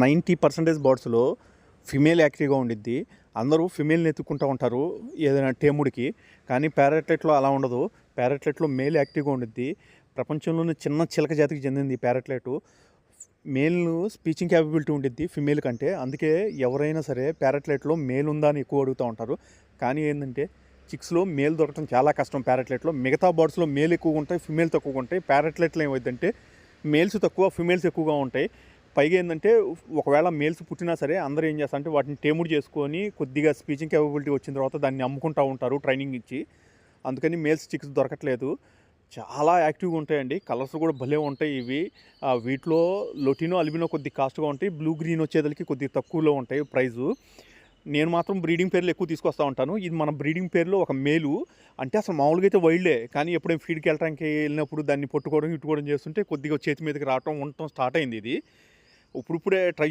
90% బర్డ్స్లో female యాక్టివ్గా ఉండిద్ది. అందరూ ఫిమేల్ని ఎత్తుక్కుంటూ ఉంటారు ఏదైనా టేముడికి. కానీ ప్యారెట్లెట్లో అలా ఉండదు. ప్యారెట్లెట్లో మేల్ యాక్టివ్గా ఉండిద్ది. ప్రపంచంలోనే చిన్న చిలక జాతికి చెందింది ప్యారెట్లెట్. మేల్ స్పీచింగ్ క్యాపబిలిటీ ఉండిద్ది ఫిమేల్ కంటే. అందుకే ఎవరైనా సరే ప్యారెట్లెట్లో మేల్ ఉందా అని ఎక్కువ అడుగుతూ ఉంటారు. కానీ ఏంటంటే చిక్స్లో మేల్ దొరకడం చాలా కష్టం ప్యారెట్లెట్లో. మిగతా బర్డ్స్లో మేల్ ఎక్కువగా ఉంటాయి, ఫిమేల్ తక్కువగా ఉంటాయి. ప్యారెట్లెట్లో ఏమైందంటే మేల్స్ తక్కువ, ఫిమేల్స్ ఎక్కువగా ఉంటాయి. పైగా ఏంటంటే ఒకవేళ మేల్స్ పుట్టినా సరే అందరూ ఏం చేస్తారంటే వాటిని టేముడు చేసుకొని కొద్దిగా స్పీచింగ్ కేపబిలిటీ వచ్చిన తర్వాత దాన్ని అమ్ముకుంటూ ఉంటారు ట్రైనింగ్ ఇచ్చి. అందుకని మేల్స్ చిక్స్ దొరకట్లేదు. చాలా యాక్టివ్గా ఉంటాయండి. కలర్స్ కూడా భలే ఉంటాయి ఇవి. వీటిలో లొటినో అల్బినో కొద్దిగా కాస్ట్గా ఉంటాయి. బ్లూ గ్రీన్ వచ్చేదలకి కొద్దిగా తక్కువలో ఉంటాయి ప్రైజు. నేను మాత్రం బ్రీడింగ్ పేర్లు ఎక్కువ తీసుకొస్తూ ఉంటాను. ఇది మన బ్రీడింగ్ పేర్లో ఒక మేలు. అంటే అసలు మామూలుగా అయితే వైల్డే, కానీ ఎప్పుడైనా ఫీడ్కి వెళ్ళడానికి వెళ్ళినప్పుడు దాన్ని పట్టుకోవడం ఇట్టుకోవడం చేస్తుంటే కొద్దిగా చేతి మీదకి రావటం ఉండటం స్టార్ట్ అయింది. ఇది ఇప్పుడిప్పుడే ట్రై